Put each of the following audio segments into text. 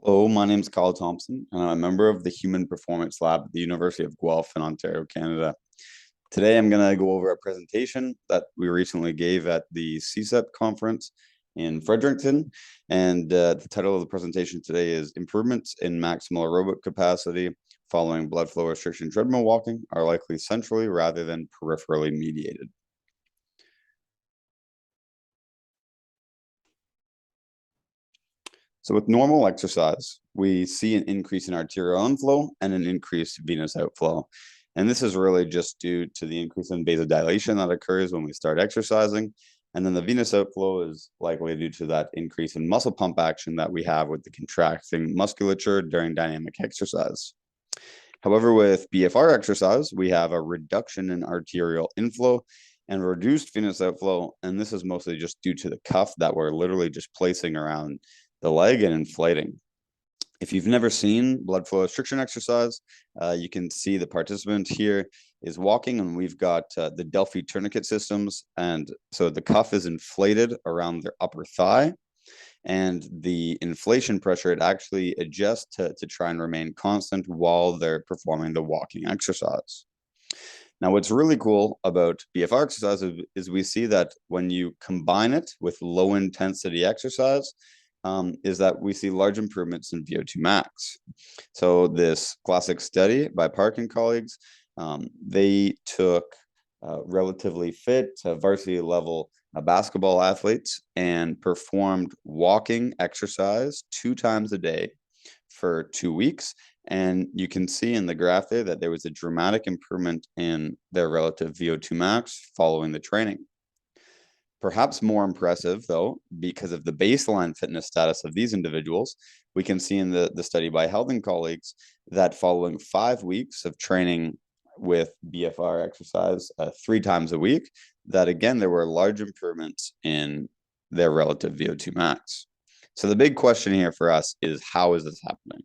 Hello, my name is Thompson, and I'm a member of the Human Performance Lab at the University of Guelph in Ontario, Canada. Today, I'm going to go over a presentation that we recently gave at the CSEP conference in Fredericton. And the title of the presentation today is Improvements in Maximal Aerobic Capacity Following Blood Flow Restriction Treadmill Walking are likely centrally rather than peripherally mediated. So with normal exercise, we see an increase in arterial inflow and an increased venous outflow. And this is really just due to the increase in vasodilation that occurs when we start exercising. And then the venous outflow is likely due to that increase in muscle pump action that we have with the contracting musculature during dynamic exercise. However, with BFR exercise, we have a reduction in arterial inflow and reduced venous outflow. And this is mostly just due to the cuff that we're literally just placing around the leg and inflating. If you've never seen blood flow restriction exercise, you can see the participant here is walking, and we've got the Delphi tourniquet systems. And so the cuff is inflated around their upper thigh, and the inflation pressure, it actually adjusts to try and remain constant while they're performing the walking exercise. Now, what's really cool about BFR exercise is we see that when you combine it with low intensity exercise, is that we see large improvements in VO2 max. So this classic study by Park and colleagues, they took relatively fit varsity level basketball athletes and performed walking exercise 2 times a day for 2 weeks. And you can see in the graph there that there was a dramatic improvement in their relative VO2 max following the training. Perhaps more impressive, though, because of the baseline fitness status of these individuals, we can see in the study by Held and colleagues that following 5 weeks of training with BFR exercise 3 times a week, that again, there were large improvements in their relative VO2 max. So the big question here for us is, how is this happening?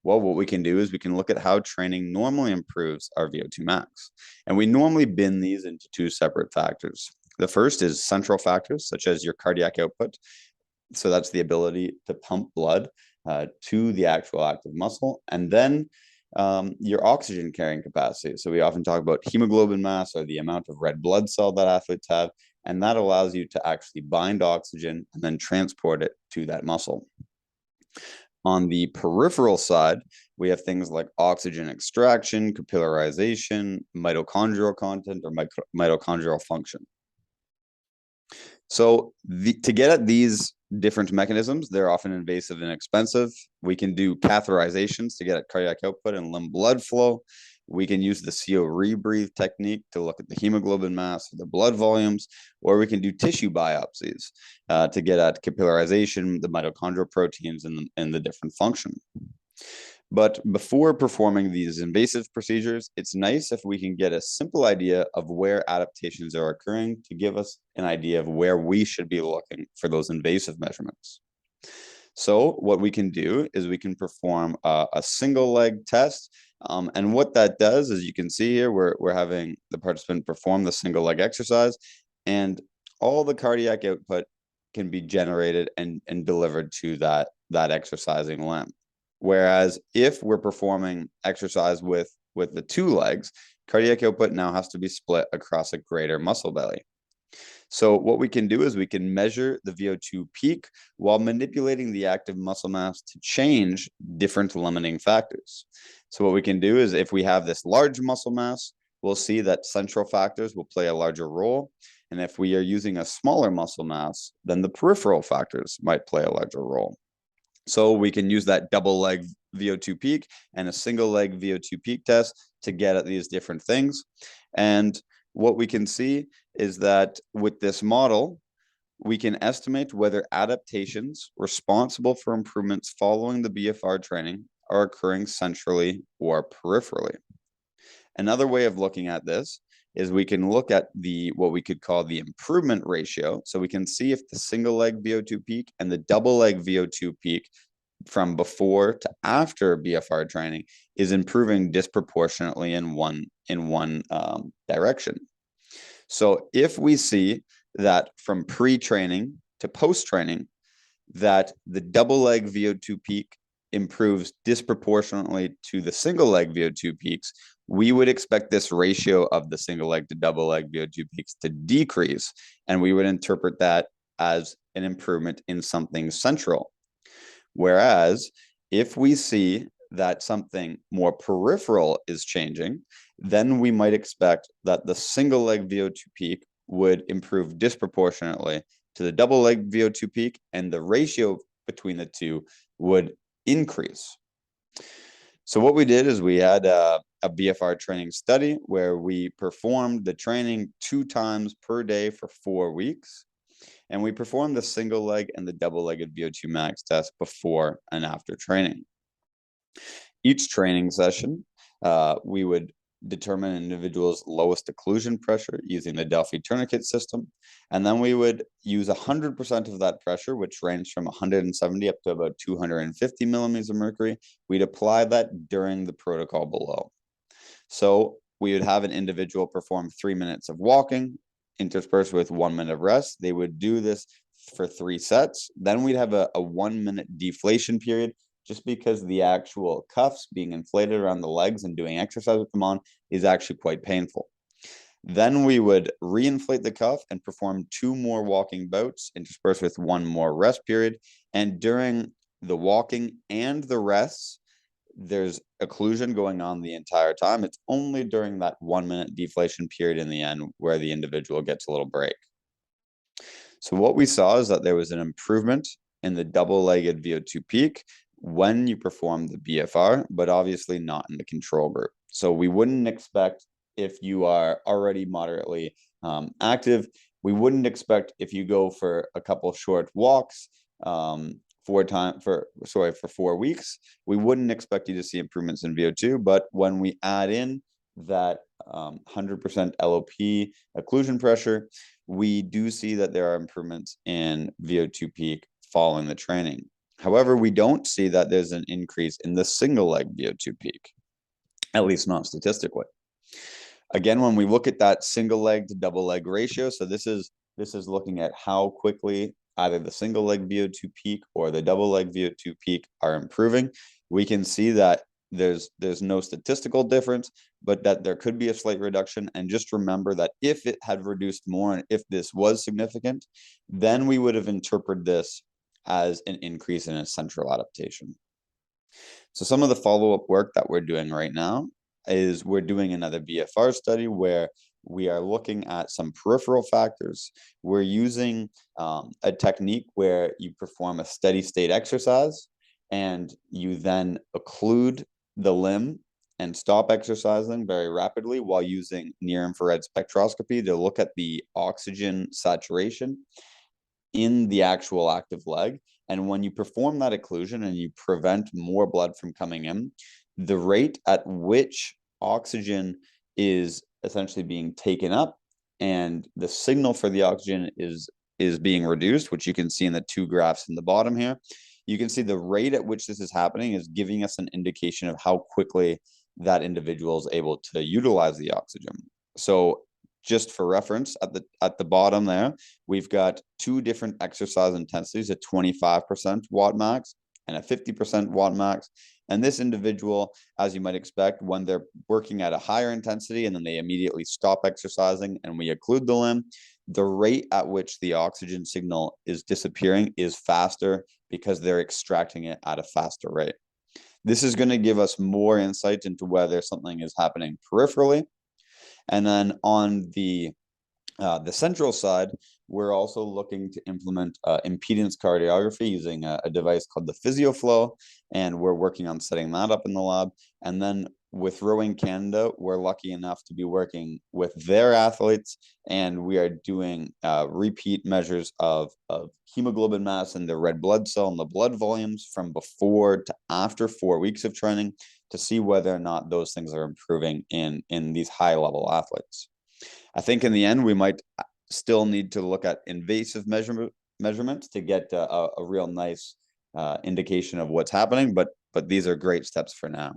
Well, what we can do is we can look at how training normally improves our VO2 max. And we normally bin these into 2 separate factors. The first is central factors, such as your cardiac output. So that's the ability to pump blood to the actual active muscle. And then your oxygen carrying capacity. So we often talk about hemoglobin mass, or the amount of red blood cell that athletes have. And that allows you to actually bind oxygen and then transport it to that muscle. On the peripheral side, we have things like oxygen extraction, capillarization, mitochondrial content, or mitochondrial function. So to get at these different mechanisms, they're often invasive and expensive. We can do catheterizations to get at cardiac output and limb blood flow. We can use the CO rebreathe technique to look at the hemoglobin mass or the blood volumes, or we can do tissue biopsies to get at capillarization, the mitochondrial proteins, and the different function. But before performing these invasive procedures, it's nice if we can get a simple idea of where adaptations are occurring to give us an idea of where we should be looking for those invasive measurements. So what we can do is we can perform a single leg test. And what that does is, you can see here, we're having the participant perform the single leg exercise, and all the cardiac output can be generated and delivered to that exercising limb. Whereas if we're performing exercise with the 2 legs, cardiac output now has to be split across a greater muscle belly. So what we can do is we can measure the VO2 peak while manipulating the active muscle mass to change different limiting factors. So what we can do is, if we have this large muscle mass, we'll see that central factors will play a larger role. And if we are using a smaller muscle mass, then the peripheral factors might play a larger role. So we can use that double leg VO2 peak and a single leg VO2 peak test to get at these different things. And what we can see is that with this model, we can estimate whether adaptations responsible for improvements following the BFR training are occurring centrally or peripherally. Another way of looking at this is we can look at what we could call the improvement ratio. So we can see if the single leg VO2 peak and the double leg VO2 peak from before to after BFR training is improving disproportionately in one direction. So if we see that from pre-training to post-training, that the double leg VO2 peak improves disproportionately to the single leg VO2 peaks, we would expect this ratio of the single leg to double leg VO2 peaks to decrease. And we would interpret that as an improvement in something central. Whereas if we see that something more peripheral is changing, then we might expect that the single leg VO2 peak would improve disproportionately to the double leg VO2 peak, and the ratio between the two would increase. So what we did is we had a BFR training study where we performed the training 2 times per day for 4 weeks. And we performed the single leg and the double-legged VO2 max test before and after training. Each training session, we would determine an individual's lowest occlusion pressure using the Delphi tourniquet system. And then we would use 100% of that pressure, which ranged from 170 up to about 250 millimeters of mercury. We'd apply that during the protocol below. So we would have an individual perform 3 minutes of walking, interspersed with 1 minute of rest. They would do this for 3 sets. Then we'd have a 1 minute deflation period, just because the actual cuffs being inflated around the legs and doing exercise with them on is actually quite painful. Then we would reinflate the cuff and perform 2 more walking bouts, interspersed with 1 more rest period. And during the walking and the rests, there's occlusion going on the entire time. It's only during that 1 minute deflation period in the end where the individual gets a little break. So what we saw is that there was an improvement in the double-legged VO2 peak when you perform the BFR, but obviously not in the control group. So we wouldn't expect, if you are already moderately active, we wouldn't expect if you go for a couple short walks for 4 weeks, we wouldn't expect you to see improvements in VO2. But when we add in that 100% LOP occlusion pressure, we do see that there are improvements in VO2 peak following the training. However, we don't see that there's an increase in the single leg VO2 peak, at least not statistically. Again, when we look at that single leg to double leg ratio, so this is looking at how quickly either the single leg VO2 peak or the double leg VO2 peak are improving, we can see that there's no statistical difference, but that there could be a slight reduction. And just remember that if it had reduced more and if this was significant, then we would have interpreted this as an increase in a central adaptation. So some of the follow-up work that we're doing right now is we're doing another BFR study where we are looking at some peripheral factors. We're using a technique where you perform a steady state exercise and you then occlude the limb and stop exercising very rapidly while using near-infrared spectroscopy to look at the oxygen saturation in the actual active leg. And when you perform that occlusion and you prevent more blood from coming in, the rate at which oxygen is essentially being taken up and the signal for the oxygen is being reduced, which you can see in the 2 graphs in the bottom here. You can see the rate at which this is happening is giving us an indication of how quickly that individual is able to utilize the oxygen. So just for reference, at the bottom there, we've got 2 different exercise intensities, a 25% watt max and a 50% watt max. And this individual, as you might expect, when they're working at a higher intensity and then they immediately stop exercising and we occlude the limb, the rate at which the oxygen signal is disappearing is faster because they're extracting it at a faster rate. This is going to give us more insight into whether something is happening peripherally. And then on the central side, we're also looking to implement impedance cardiography using a device called the PhysioFlow, and we're working on setting that up in the lab. And then with Rowing Canada, we're lucky enough to be working with their athletes, and we are doing repeat measures of hemoglobin mass and the red blood cell and the blood volumes from before to after 4 weeks of training to see whether or not those things are improving in these high-level athletes. I think in the end, we might still need to look at invasive measurements to get a real nice indication of what's happening, but these are great steps for now.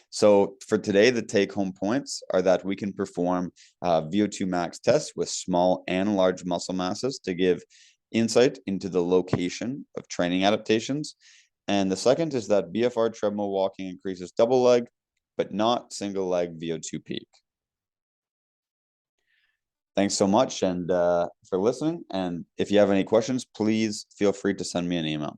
So for today, the take-home points are that we can perform VO2 max tests with small and large muscle masses to give insight into the location of training adaptations. And the second is that BFR treadmill walking increases double leg, but not single leg VO2 peak. Thanks so much and for listening. And if you have any questions, please feel free to send me an email.